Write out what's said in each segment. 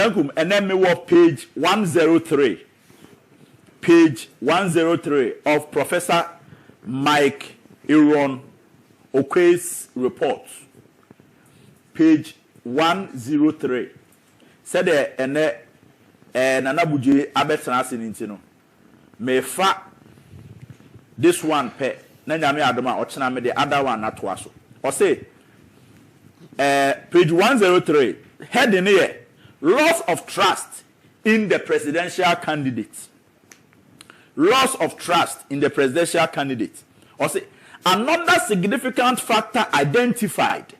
And then me work page 103. Page 103 of Professor Mike Aaron Oquaye's report. Page 103. Said the Nanabuji Abetanasin intino. Me fa this one pe. Nanyame Adama or me the other one not was. Or say page 103. Heading here. Loss of trust in the presidential candidate. Loss of trust in the presidential candidate. Or say another significant factor identified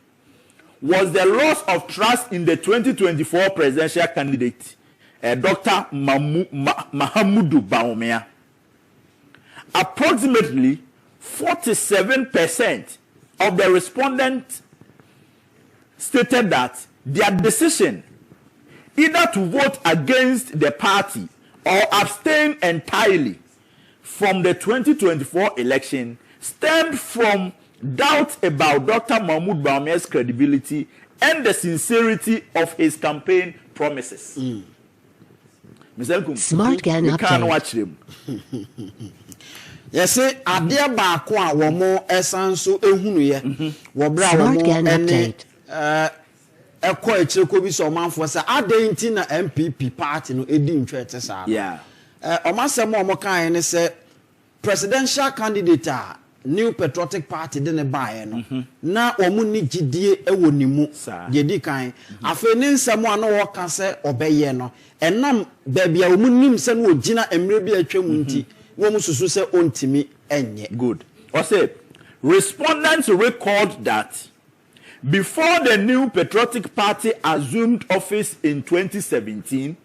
was the loss of trust in the 2024 presidential candidate, Dr. Mahamudu Bawumia. Approximately 47% of the respondents stated that their decision either to vote against the party or abstain entirely from the 2024 election stemmed from doubt about Dr. Mahmoud Bawumia's credibility and the sincerity of his campaign promises. Smart Gan you can't watch them. Yes, adia ba ko a wo mo esanso ehunu ye wo bra wo mo ene ekọ echireko bi so manfo say adentin na MPP party no edi ntwe ete sa. Yeah. Omasem o mo kan ne say presidential candidate New Patriotic Party de ne bae no na omu ni gidie ewo nimu ye di kan afa ni nsem a no wo ka say obeye no enam ba bia omu nim se no ogina emre bi atwam nti wo mu susu se ontimi enye. Good. Or say respondents recalled that before the New Patriotic Party assumed office in 2017,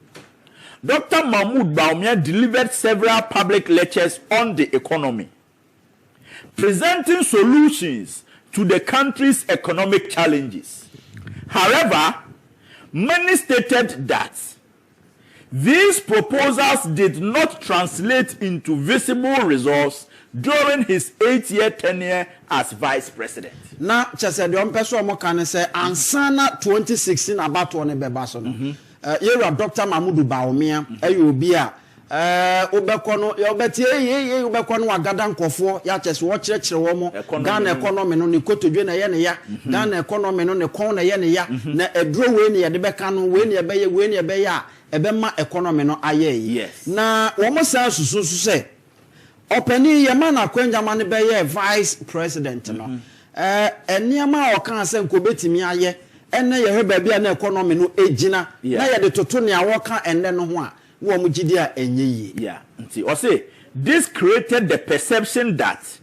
Dr. Mahmoud Bawumia delivered several public lectures on the economy, presenting solutions to the country's economic challenges. However, many stated that these proposals did not translate into visible results during his 8-year tenure as vice president. Na chese de ompeso mo kan say ansana 2016 about one beba so no. Yera Dr. Mahmoud Bawumia ayobi a obekọ no ye obetie obekọ no agada nkofo ya chese wo kirekire wo mo Ghana economy no ne kotodwe na ye ne ya Ghana economy no ne kon na ye ne ya na eduro we ne ye de beka no we ne be ya ebema economy no aye. Yes. Na wo mo sa susu se openi ye man akwanja man be ye vice president no eniama o kan se nko betimi aye ene ye heba bia na economy no ejina na ye de toto ne awoka enne no ho a wo mu gidi a enye yi. Yeah. Nti o say this created the perception that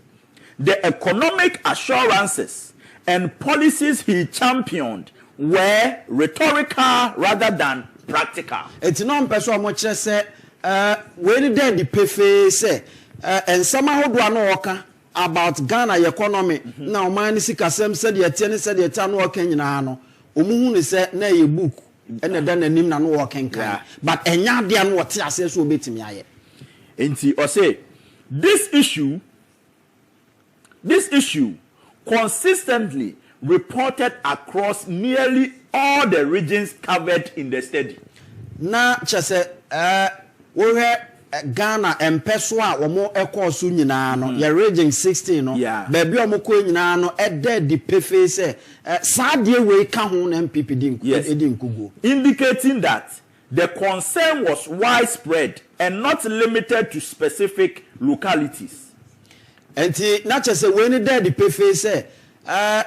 the economic assurances and policies he championed were rhetorical rather than practical. Eti no mpeso mo kire se we ni dey the pefe say and somehow do no work about Ghana economy na o man si kasem said ye tie ne said ye ta no work nyina no o mu hu ne say na ye book ene da nanim na no work kan but enya de no wote ase so obetimi aye. Enti o say this issue consistently reported across nearly all the regions covered in the study. Na chese we Ghana empeso a womo ekoso nyina no ye region 16 no baby omoko nyina no ede di pefe se saade we ka ho na MPP edi nkugo, indicating that the concern was widespread and not limited to specific localities. Enti na chese we ni de di pefe se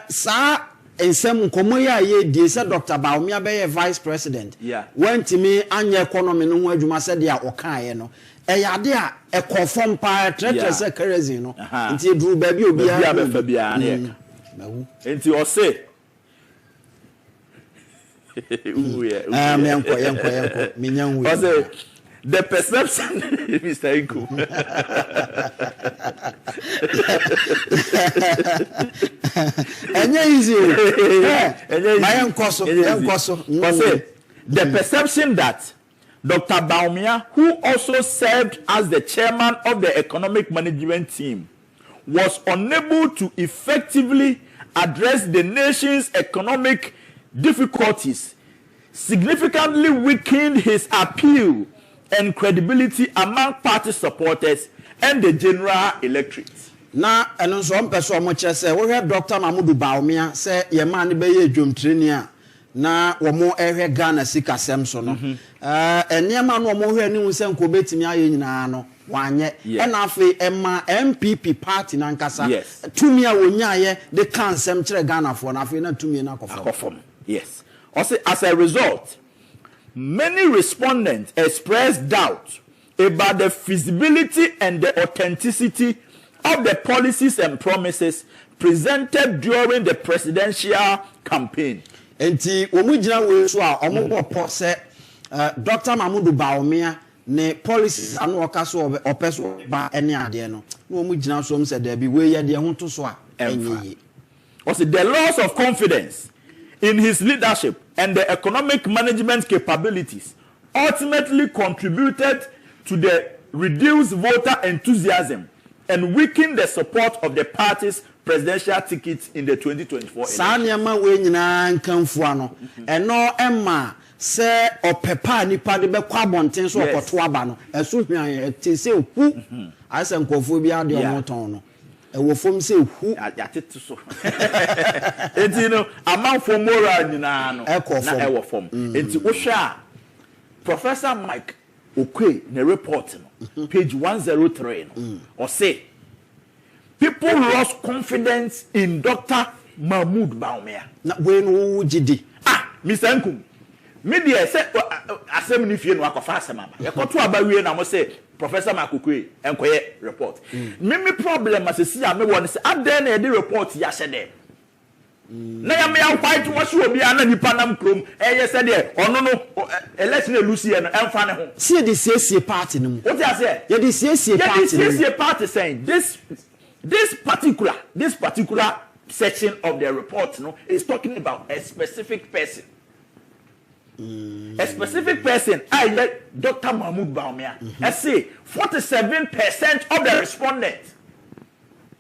sa ensem nkomo ya ye die se Dr. Bawumia be ye vice president wantimi anya economy no ho adwuma se de a okaye no eyade a ekofom pa tretre se kerosene no nti eduru ba bi obi a be fa bia na ye nti o say yenko minyanwu o say the perception Mr. Inku easy the perception that Dr. Bawumia, who also served as the chairman of the economic management team, was unable to effectively address the nation's economic difficulties significantly weakened his appeal and credibility among party supporters and the general electorate. Na eno nso mpeso omo chese wo hwe Dr. Mamudu Bawumia se ye man be ye dwomtreni a na wo mo ehwe Ghana sikasem so no enema no mo hwe ni hu se nko betimi aye nyina no wanye ena afi ema MPP party na nkasa tumi a wonyaye de kansem kire Ghana fo na afi na tumi na akofom. Yes. Also, as a result, many respondents expressed doubt about the feasibility and the authenticity of the policies and promises presented during the presidential campaign. Enti omugina we so a omopo se Dr. Mamudu Bawumia ne policies anu okaso opeso ba ene ade no na omugina so se there be we ye de ho to so a enyi. Also, the loss of confidence in his leadership and the economic management capabilities ultimately contributed to the reduced voter enthusiasm and weakened the support of the party's presidential tickets in the 2024 election. Sanyama we nyina nkanfu ano eno emma se opepa nipa de be kwa bonten so okoto aba no eso hwan te se hu ase nkofo bi ade omoton no ewo fom se hu atete so enti no amanfo moral nyina no na ewo fom enti wo hwe a Professor Mike Oquaye ne report no page 103 no or say people lost confidence in Dr. Mahmoud Bawumia. Na we no gidi. Mr. Nkum. Media say asem ni fie no akofa asem aba. Ye koto aba wie na mo say Professor Mike Oquaye enkoye report. Me problem asesi a me won say aden na the report ya hye na ya me ya white wo so obi ana nipa nam krom eye se de ono no election elusie no emfa ne ho. See the CC party no. What you say? Yeah, the CC party. Yeah, the CC party saying this particular section of the report is talking about a specific person. A specific person, I let Dr. Mahmoud Bawumia. I say 47% of the respondents.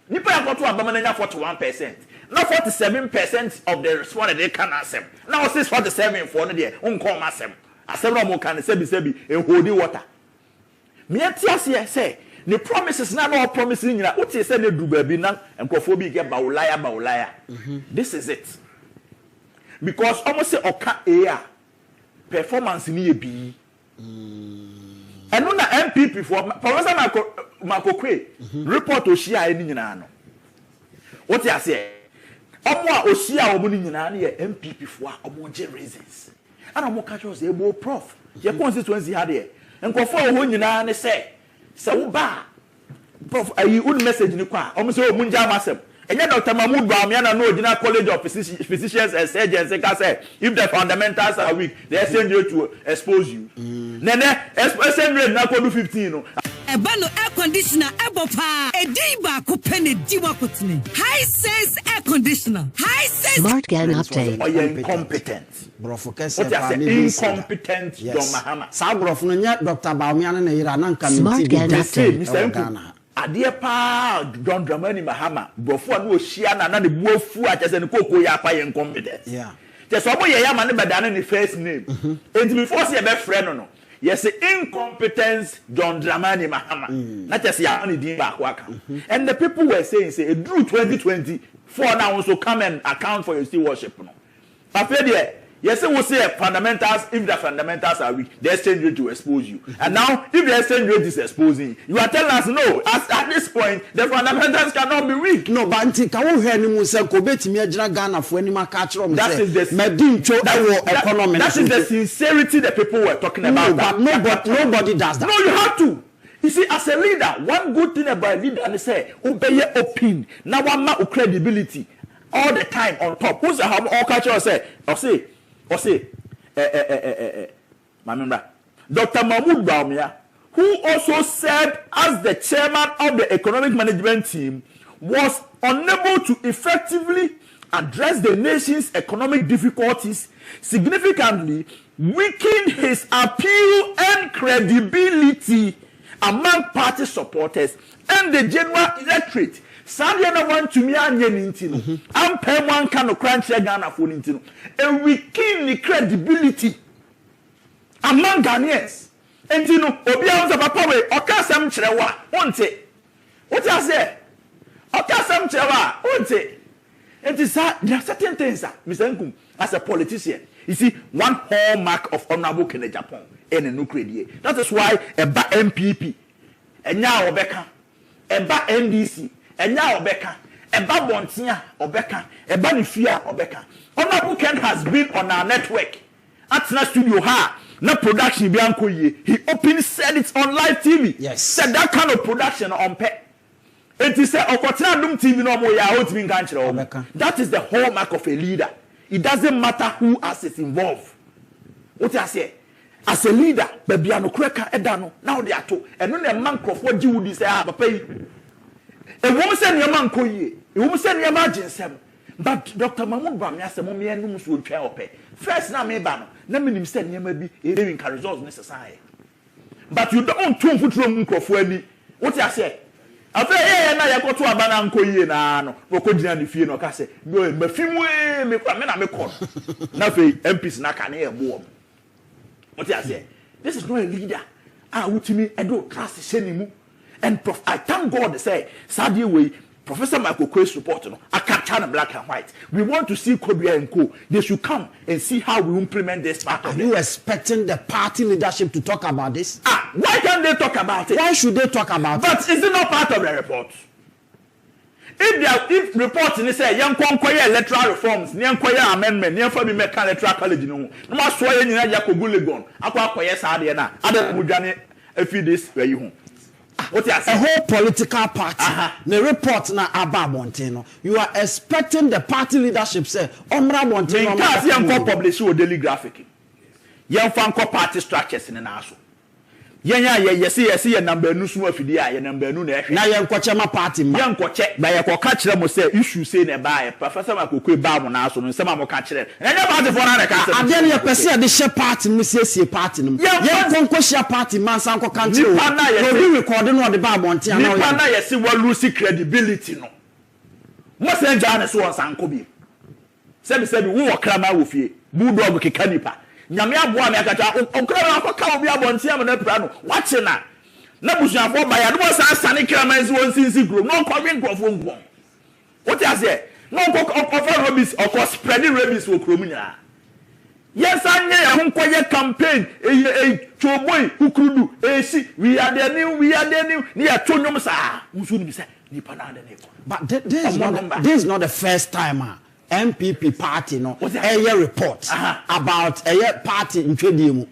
Nipa ya koto abamananya 41%. Now 47% of the respondents they can answer. Now 47 for the unko masem. Asem no mo kan sebi e holding water. Me atiase say the promises na no promising nyina what say na du baabi na enkofo bi get bawulaya. This is it. Because almost say oka a performance ni e bi. Eno na MPP for Professor Makokwei report oshia ni nyina no. What you say? Omo a oshia omo ni nyina na ye MPP for omo je reasons. Ana omo catch us ebo prof. Ye constituency ha de. Enkofo ho nyina ne say wo ba prof ayi un message ni kwa omo say omo nja amasem. Enye Dr. Mahmoud Bawumia na no original college of physicians and surgeons say if the fundamentals are weak they send you to expose you. Nene send you na ko do 15 no. Ebano air conditioner ebopa ediba ko pene diwa kotene. High sense air conditioner. High sense Smart Gan update. Or you're incompetent. Brofo kese what you say incompetent Don Mahama. Sa brofo no nya Dr. Bawumia na yira na nka Smart Gan update. Mr. Nku. Adie pa Don Dramani Mahama brofo na ohia na de buafu a chese ne kokko ya pa incompetent. Yeah. Just omo ye ya ma ne bedane ne first name. And before say be friend no. Yes, incompetence John Dramani Mahama. Not just Yamani Dimba. And the people were saying, say, Drew 2024 now also come and account for your still worship. No. Yes, we'll say fundamentals, if the fundamentals are weak, the exchange rate to expose you. And now, if the exchange rate is exposing you, are telling us no, at this point, the fundamentals cannot be weak. No, but until Kawo Henry Musa Kobet Major Ghana for any catch room. That is the economy. That is the sincerity that people were talking about. But nobody does that. No, you have to. You see, as a leader, one good thing about a leader is say, obey your opinion. Now, one man with credibility all the time on top. Who's the all culture say? Or say, my member, Dr. Mahmoud Bawumia, who also served as the chairman of the economic management team, was unable to effectively address the nation's economic difficulties, significantly weakened his appeal and credibility among party supporters and the general electorate. Sadia na want to me anye nintino. Am pe wan kan crunch Ghana for nintino. And weaken the credibility among Ghanaians. And you know, Obia's a papa way, or Kassam Chewa, won't it? What I say? Or Kassam Chewa, won't it? And there are certain things, Mr. Nkum, as a politician, you see, one hallmark of honorable in Agyapong and a new credit. That is why a MPP, and now Obeka, a NDC, and now Obeka, a Bontia Obeka, a Banifia Obeka. Honorable Ken has been on our network. At na studio ha, na production bianco ye. He openly said it on live TV. Yes. Said that kind of production on pet. It is said, TV no more ya out being That is the hallmark of a leader. It doesn't matter who else is involved. What I say? As a leader, baby, I no cracker edano. Now they are two. And when a man Crawford you would say, papa. A woman send your man koye. A woman send your margin sem. But Dr. Mahmoud Bawumia said, "Mommy, and no would try up. First, now me ban. Let me send you maybe a living results necessary. But you don't turn foot from Crawford. What I say? I say, I go to a banana koye na no. Rokojina the fear no kase. No, me fimu me kwa me na me call. Na fe MPs na kan e bo. What I say? This is not a leader. Ah, utimi edo trust shenimu. And I thank God to say, Sadia way. Professor Michael Oquaye's report, I capture the black and white. We want to see Kobia and Co. They should come and see how we implement this part of it. Are you expecting the party leadership to talk about this? Why can't they talk about it? Why should they talk about it? But is it not part of the report? If reports in say young conquer electoral reforms, young choir amendment, young for me make electoral college, no must swear in Agyapong, Aqua Sadiana, other Mujani, a few days where you home. What a whole political party. The report na Aba Monteno. You are expecting the party leadership say Omra Monteno. Because young publish your daily graphic. Young fanco party structures in an aso. Yes, number no small fidia, number no neck. Now young Kochama party, young Koche, by a catch them will say, you should say nearby, Professor Makuku Bawumia, and some more catch them. And about the phone, and then you perceive the share party, Mrs. Party. Young Concosia party, Mansanko country, you recording on the Bawumia. Now, see what losing credibility. No, what's the Janus was Uncle B? Said, we walk Krama with you, Bulldog Kanipa. Nyame aboa me akata okra akọka obi abontia me na pra no wache na busuafo ba ya no sa asane kramanzi won sinsi group no ko wen krofo ngbon what you say no ko offer rabies or spreading rabies wo krom nya yes anya ya ho nkoye campaign choboy kukurudu esi we are the new ni ya tonyom sa musu ni bi say ni pa na de but this is not the first time MPP party no a report about a party in Twedimu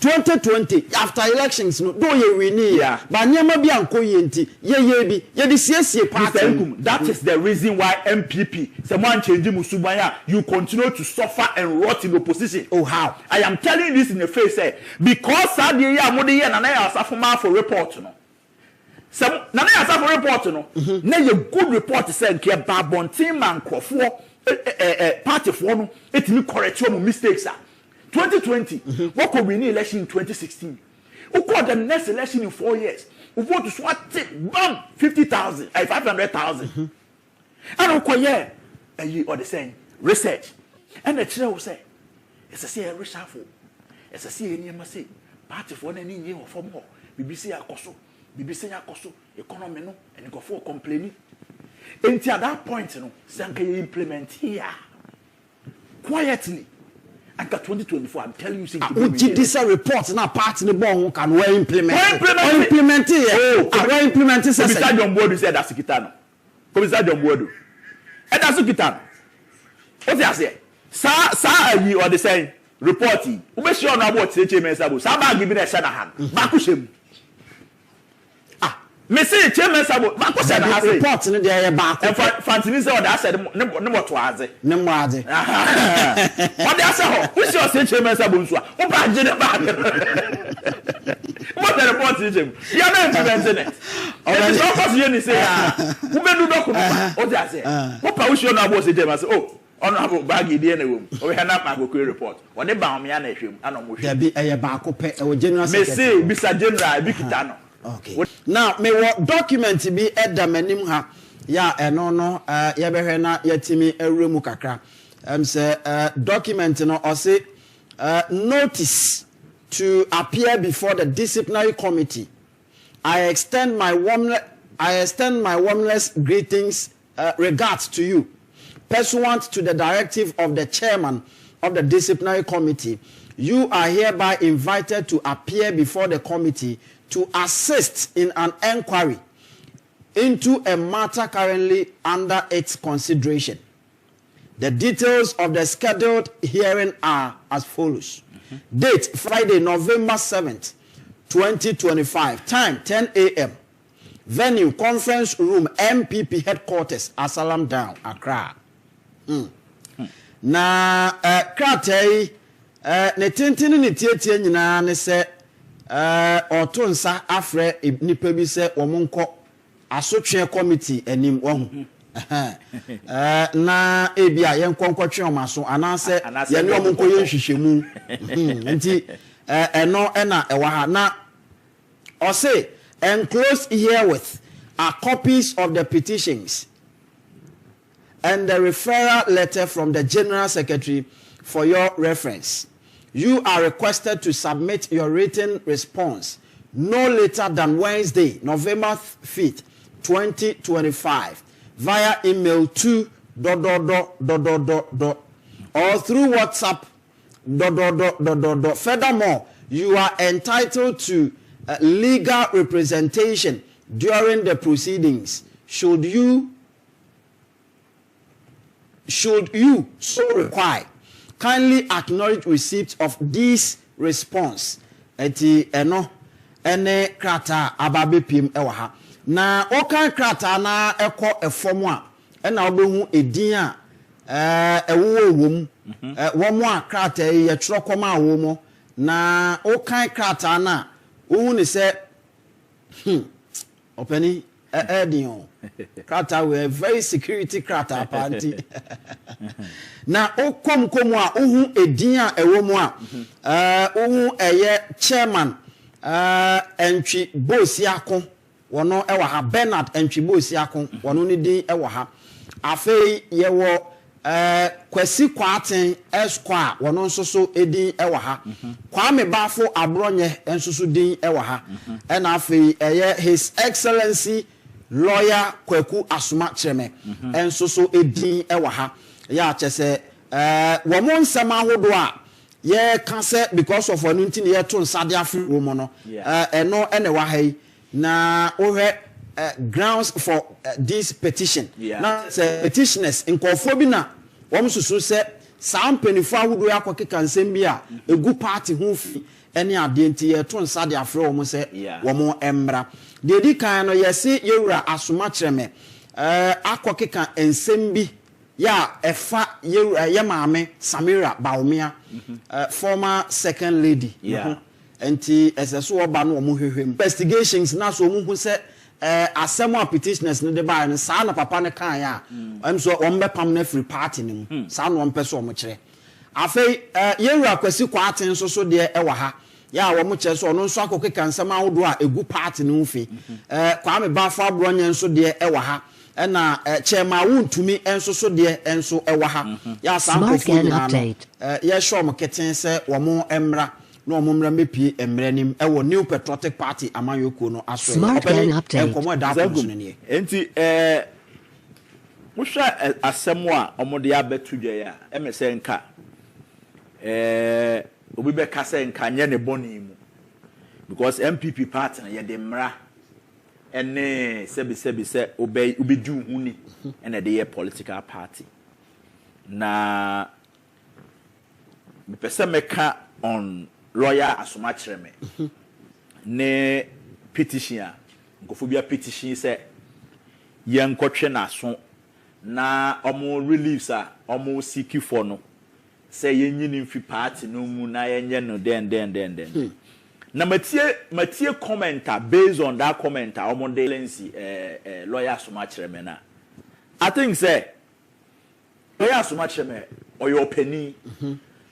2020 after elections no do ye win but nyama bi anko yenti ye bi ye the CSA party. That is the reason why MPP someone change musubaya you continue to suffer and rot in opposition. Oh how? I am telling this in the face because sad ye amode ye na ya asafoma for report no some na ya asafo report no na ye good report say nke babontin man krofo party for no etimi correct your mistakes 2020 what could win election in 2016 who called the next election in 4 years who vote to swat bam 50,000 500,000 and Oquaye or the same research and the chair will say it's a say reshuffle it's a say any say party for any year or form BBC akoso economy no and go for complaining. Until at that point, you know, Sanka implement here quietly. And 2024, I'm telling you, this report now part in the ball can we implement it. We implement it. Commissar John Bodu said that's Kitano. Commissar John Bodu. And that's Kitano. What I say? Sa you or the same reporting. We make sure now what say Chairman Sabo. Saba giving a Shanahan. Bakushem. Me say Chairman Sabo, Bako said I say report in the back. And Fantini said that said no more twaze. No more. What they say? Who's your say Chairman Sabo nso? Who ba je the back? What the report is him? You are not implementing it. It's not possible you say who be do document. What they say? What pa who's your na boss say Chairman say oh honorable baggy dey na wom. We have na Makoku report. What the Bawumia na hwem ana mo hwem. There be a baako pe e general secretary. Me say Mr. General bi kita no. Okay. Now, me what document be edda manim ha ya eno no ya behwe na yatimi ewremu kakra. Say document no or say notice to appear before the disciplinary committee. I extend my warmest greetings, regards to you. Pursuant to the directive of the chairman of the disciplinary committee, you are hereby invited to appear before the committee to assist in an inquiry into a matter currently under its consideration. The details of the scheduled hearing are as follows. Date, Friday, November 7th, 2025. Time, 10 a.m. Venue, conference room, MPP headquarters, Asalam Down, Accra. Na kratei ne tintini ne tietie nyina ne se otonsa afre nipa bi se omonko asotwe committee anim wahu na ebia yenkonkotwe omaso anase yene omonko yenhwehwemu nti eno na ewa ha na ose enclosed herewith are copies of the petitions and the referral letter from the General Secretary for your reference. You are requested to submit your written response no later than Wednesday, November 5th, 2025, via email to ... or through WhatsApp ... Furthermore, you are entitled to legal representation during the proceedings. Should you so require, kindly acknowledge receipt of this response. Eti eno ene krata ababe pim ewa ha. Na okan krata na eko efomu a ena obehu edin a ewo wom womo a krata ye tro koma womo na okan krata na ohu ne se openi edin krata we very security krata party na okom a ohu edin a ewo mu a ohu eye chairman entwi bosiako wono ewa ha Bernard entwi bosiako wono ni din ewa ha afei ye wo kwasi kwaten esquire wono nso so edin ewa ha kwame bafo abronye enso so din ewa ha ena afei eye his excellency lawyer Kwaku Asuma Cheme enso so edin ewa ha ya chese womo nsema hodo a ye ka se because of onu nti ne ye to nsade afi wo mo no eno ene wa hai na ohwe grounds for this petition na petitioners nkofo bi na wom susu se sam penifo ahodo akokeka nsem bi a egu party ho fi ene ade nti ye to nsade afi wo mo se wo mo embra de di kan no yesi yewura Asuma Cheme akokeka nsem bi ya efa ye maame Samira Bawumia former second lady enti eseso oba no omo hwehwem investigations na so omo hu se asemo petitioners ne de ba ne sa na papa ne kan ya so ombe pam na free party ne mu sa no ompe so omo kire afei yewura kwasi kwaten so de ewa ha ya wo mo kire so no nso akokeka nsema ahodo a egu party ne mfi kwame bafo abronye nso de ewa ha ena chema wuntumi enso so de enso ewa ha ya sanko ya show mo keten se wo mo emra no mo mra mepie emranim ewo New Patriotic Party amayoko no aso enkomo da ko ne enti wo hwa asemo a omode abetu dwa ya emese nka obi be kase nka nye ne boni mu because MPP party na ye de mra ene se obedu huni ene de political party na me pese meka on lawyer Asuma Cheme ne petition nkofobia petition se ye nkotwe na so na omo reliefs a omo seek for no se ye nyini mfi party no mu na ye nye no den na matie commenter based on that commenter omo de lensi lawyer Asuma Cheme na I think say lawyer Asuma Cheme or your penny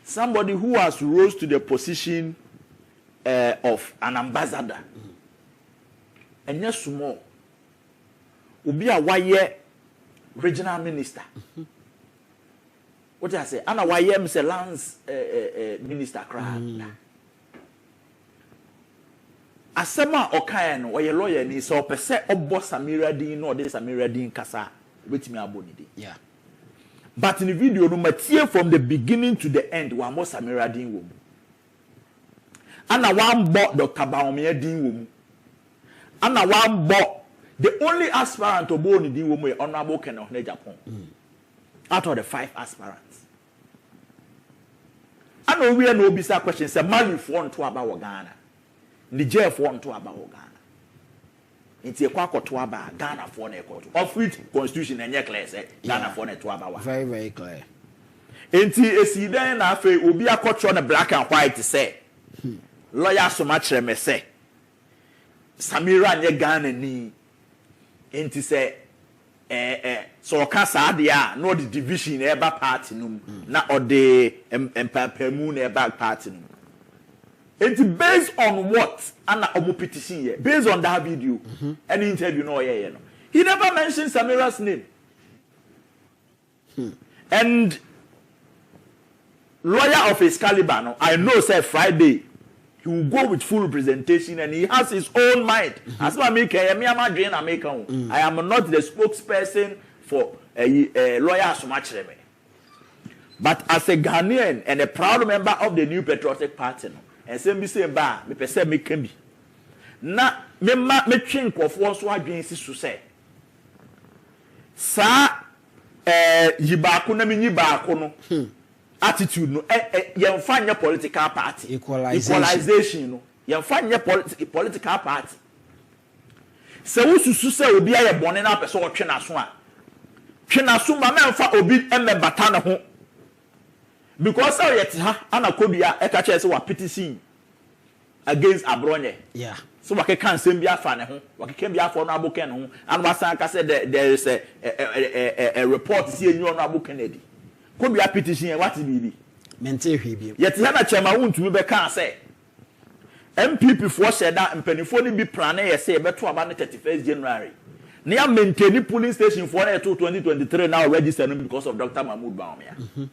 somebody who has rose to the position of an ambassador and yes small obi a waye regional minister what I say ana waye mse lands minister crowd asema Oquaye no oye lawyer ni so pese obo Samira din no de Samira din kasa betimi aboni din. Yeah. But in the video no matie from the beginning to the end wa mo Samira din wo mu. Ana one bo Dr. Bawumia din wo mu. Ana one bo the only aspirant obo ni din wo mu Honorable Kenneth Agyapong. Out of the 5 aspirants. Ana we no obisa question say Mali for nto aba wo Ghana. Niger for nto aba wo Ghana. Nti ekwa akoto aba Ghana for na ekoto. Of which constitution enye clear say Ghana for na to aba wa. Very very clear. Nti esiden na afa obi akotro na black and white say lawyer so much me say Samira nye Ghana ni nti say so ka saade a no the division e ba party num na o de empapamu na e ba party num. It's based on what? Anna Omo petition here. Based on that video, any interview no yeah, no. He never mentioned Samira's name. And lawyer of his caliber, no, I know say Friday he will go with full representation and he has his own mind. As I make I am not the spokesperson for a lawyer so much. But as a Ghanaian and a proud member of the New Patriotic Party, no, and same be say ba me pese me can be na me twin kofo so adwen si so say sa yibaako na me nyibaako no attitude no yemfa nya political party equalization no yemfa nya political party se wususu se obi aye bone na pese o twe na so ma memfa obi bata na ho. Because how yet ana kodua e ka che se wa petition against Abronye. Yeah. So wa ke kan sem bia fa ne ho, wa ke kan bia fa no aboken ho. And wasan ka say there is a report see enyu no aboken edi. Kodua petition what be? Mente hwe bi. Yet na chema wuntumi be kan say MPP for sheda mpanifo ni bi plan e say beto aba no 31st January. Na ya maintain polling station for 2023 now register because of Dr. Mahmoud Bawumia.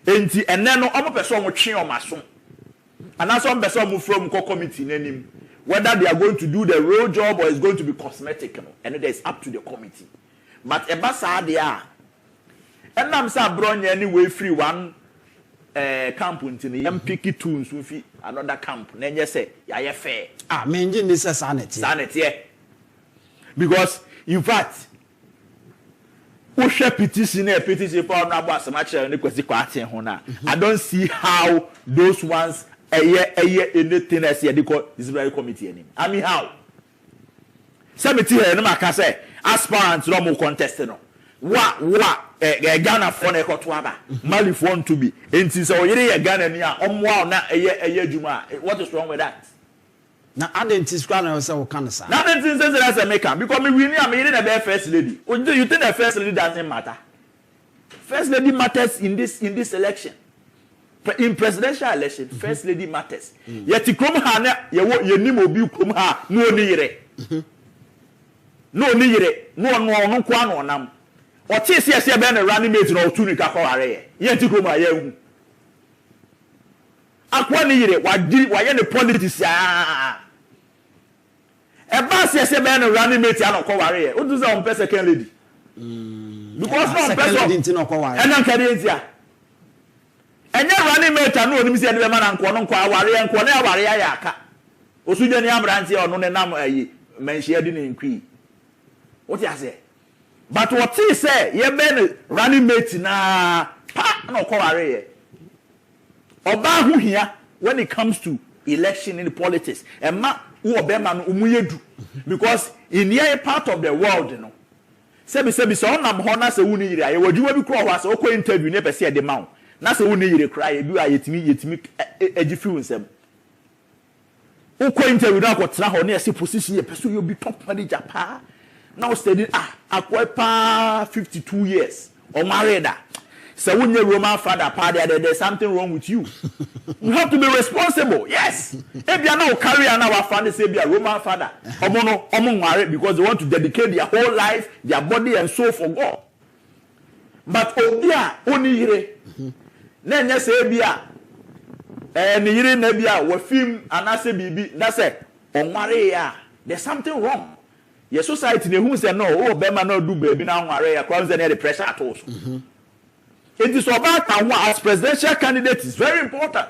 Enti enne no omo person mo twe omaso anaso omo person mo from committee nanim whether they are going to do the real job or it's going to be cosmetic no and it is up to the committee but eba sa de a enam sa Abronye anyway free one camp ntini yam pick two nso fi another camp na enye say ya ye fair me ngi ni say sanity because in fact petition for Honorable Asamachi ne kwesi kwate ho na I don't see how those ones anything as the disciplinary committee anim. I mean how Samiti here no maka say aspirants no mo contest no Ghana for na ekoto aba Mali for to be enti so yire Ghana ni a omwa na adwuma. What is wrong with that? Na identity squad na say we can say. Na identity say that's a maker because me win am here na be first lady. You think the first lady doesn't matter? First lady matters in this election. In presidential election, first lady matters. Yet krom ha na ye nim obi krom ha no ni yire. No ni yire. No kwa no nam. O tie se be na running mate no tu ni ka kwa ware ye. Yet krom ha ye hu. Akwa ni yire wa ye ne politics ya. Eba se be na running mate ya no kwa ware ye. O do say on second lady. Because no person didn't no kwa ware. Ena nkade ntia. Enya running mate no onim se de be ma na nko no kwa ware nko na ware ya aka. Osudwa ni ambrante ono ne nam ayi menhia di ne nkwi. What you say? But what he say ye be na running mate na pa na kwa ware ye. Oba hu hia when it comes to election in politics emma wo obema no umuyedu because in here part of the world you know sebi so onam ho na se wu ni yire aye wadwuma bi kro ho ase okọ interview ne pese de ma na se wu ni yire kra ye bi ayetimi agifi wonsem okọ interview na ko tra ho na ese position ye pese yo bi top manager pa now study Oquaye pa 52 years or married. So when you're Roman father, there's something wrong with you. You have to be responsible. Yes. If you are not carrying our family, say be a Roman father, married because they want to dedicate their whole life, their body and soul for God. But only yire. Then you say be a, and yire nebia we film and I say bibi. That's it. onware ya there's something wrong. Your society ne who say no oh bema no do baby na onware ya kwa nze na the pressure at all. It is about as presidential candidate is very important.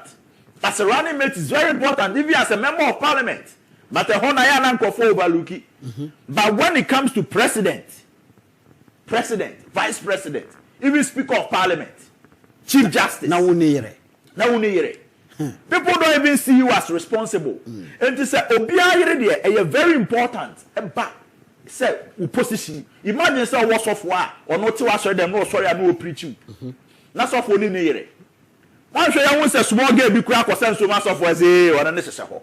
As a running mate is very important, even as a member of parliament. But a honor na nkofo overlooki. But when it comes to president, vice president, even speaker of parliament, chief justice, na unire. People don't even see you as responsible. And to say obia yere there very important. But say position. Imagine say what of war or not to answer them no sorry I no preach you. Na so for ni yere. One show you say small girl bi kura ko sense so mass of say or na necessary.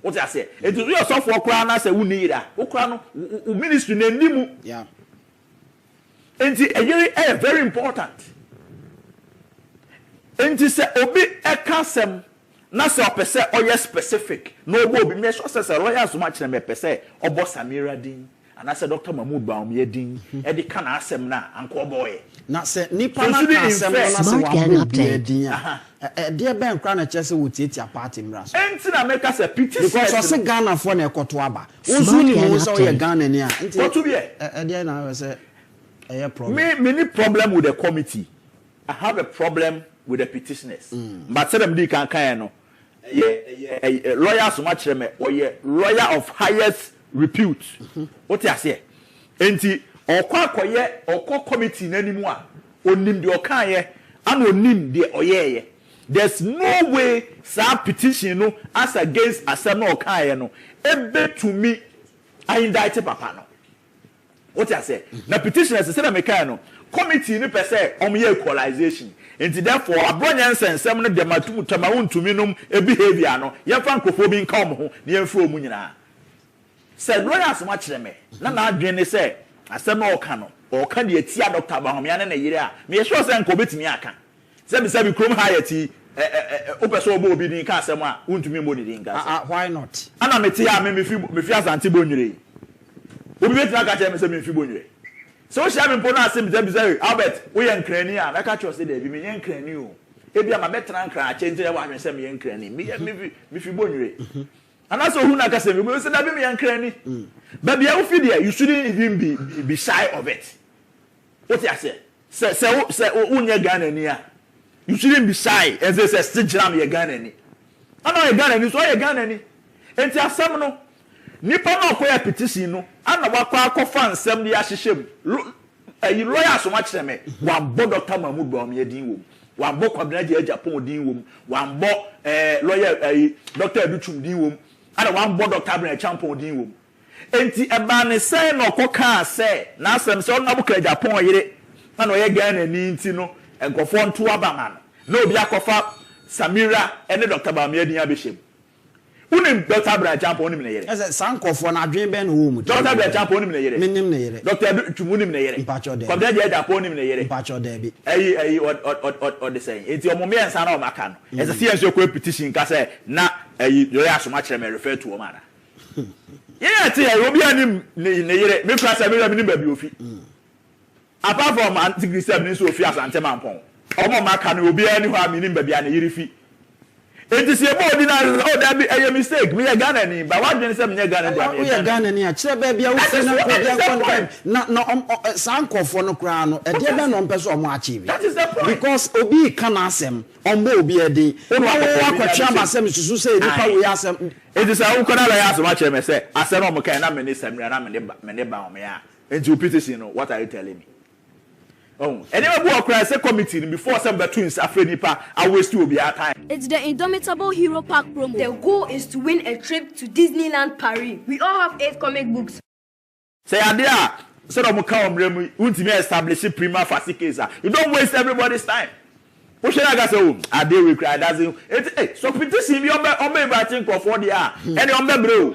What I say? It is your so for kura na say wuni yere. Wo kura no ministry na nimu. Yeah. And it's very important. And to say obi ekasem na say opese oye specific no go be me sure say lawyer so much na me pese obo Samira din and I say Dr. Mahmoud Bawumia din e de kan asem na anko boy na say nipa na kan asem na say wa be din de be nkra na chese wo tietia party mra so enti na make us a petition because so say Ghana for na ekoto aba unzu ni mo so ye Ghana ni a enti what to be de na say problem me problem with the committee. I have a problem with the petitioners. But tell them they can no. Lawyer so much me or lawyer of highest repute. What you say? Enti okwa committee nanimu a onim de okaye and onim de oyeye. There's no way sa petition no as against asema okaye no ebe to me I indict papa no. What you say? Na petitioners say na meka no committee ni pese omoye equalization. And therefore, a brilliant and some of them are to Tamauntuminum, a behavior, no, young Francophobia come, near Fro Munina. Said lawyers much them, none Jenny say, I said no cano, or can you tea Dr. Bawumia and a year, me sure send Kobit Miaka. Seven chrome high tea, Opasobo bidding Casama, Untumi Modinga. Why not? And I'm a tea, me fears Antibonary. We wait like I tell me Fibonary. So she have put us in the Albert, we and Cranny, and I catch us today, be me and Cranny. Maybe I'm a better anchor, I change the one and send me and Cranny, me and Fibonary. And also, who like I said, we will send me and Cranny. But the outfit you shouldn't even be shy of it. What I say? Say, Unya Ghanania. You shouldn't be shy, as they say, still jam your Ghanani. I know a Ghanani, so a Ghanani. And tell some no. Nipa na okoya petition no ana wakwa akofa nsem de ahyehyem lawyer so much me wa bo Dr. Mahmoud Bawumia din wom wa bo Agyapong din wom wa bo lawyer Dr. Aduchum din wom ana wa bo Dr. Agyapong din wom enti eba ne say na okoka say na asem say na buka Agyapong yire na oye Ghana ni nti no enkofo nto abama no obi akofa Samira ene Dr. Bawumia din abehye unim Dr. Agyapong nim na yere ese sankofo na adwen ben wo mu Dr. Agyapong nim na yere menim na yere Dr. Aduchum nim na yere mpacho de Kwabena Agyapong nim na yere mpacho de bi o de say enti omome ensa na o maka no ese see enso ko petition ka say na lawyer so much me refer to o mana yeah ti obi anim na yere me fra say me nim ba bi ofi apart from anti-christian ni so ofi asante mampon omo maka no obi ani ho ami nim ba bia na yere fi. It is a more than that be a mistake. We are Ghana, but what do you say? We are Ghana. We are Ghana. Chere baby, I say no sankofo no kra no. E dey be no person omo achieve. That is the point. Because obi kan asem, ombo obi e dey. Ono akwachi amasem susu say nipa we asem. It is a ukona la yaso ma chere me say, asem no mo kan na me ne Samira na me ne Bawumia. And you petition no, what are you telling me? Oh, and never go across a committee before some twins afraid nipa I waste to be our time. It's the Indomitable Hero Pack promo. The goal is to win a trip to Disneyland Paris. We all have 8 comic books. Say idea, so that we come ultimately establish a prima facie case. You don't waste everybody's time. What should I say? Oh, I deal with cry. That's it. So petition you on inviting for the and on bro.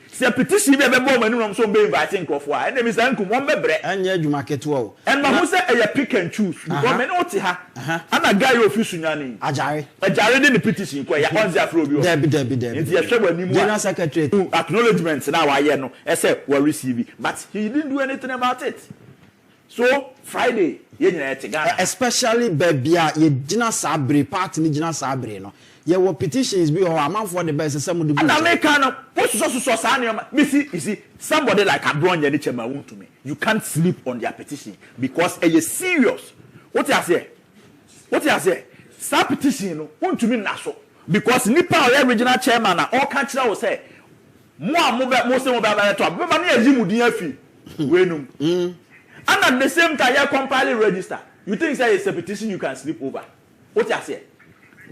Se petition be bo manu nom so be inviting crofo a enemi san kum won bebre anya adwuma ketewa o and ma hu say e pick and choose because me no ti ha ana guy ofisu nyane ajare de the petition ko ya onzi afro obi o debi nti ye hwe wani mu general secretary acknowledgement na wa ye no e say we receive but he didn't do anything about it. So Friday ye nyina e Ghana especially baby a ye gina sabre part ni gina sabre no Ye were petitions be or amount for the best some of the and I make kind of what's so you see somebody like Abron Yenichema won't to me. You can't sleep on their petition because it is serious. What I say? Some petition won't to me naso because Nipa or regional chairman all country will say most of the top. But money is you fee. And at the same time, you compile register. You think say it's a petition you can sleep over. What I say?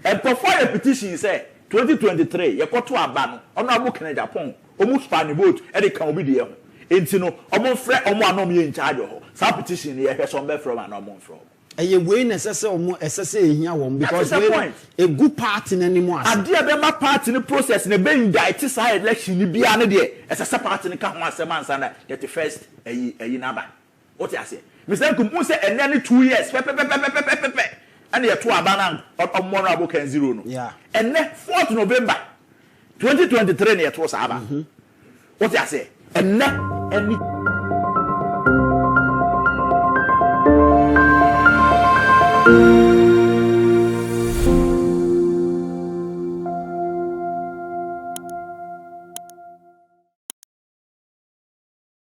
And before the petition say 2023, you got to a ban on our book in Agyapong, almost funny vote, and it can be there. And you know, almost fret on one in charge of some petition here, has some from an amount from. And you win necessary here one because a good part in anymore. And dear, be my part in the process in a being died to side election, you be an idea as a part in the count once a month and get the first a number. What I say? Mr. Kumuse and then 2 years, and you're 2 abanang on more book and 0. Yeah. And then 4th November 2023, it was Abba. What I say? And then any.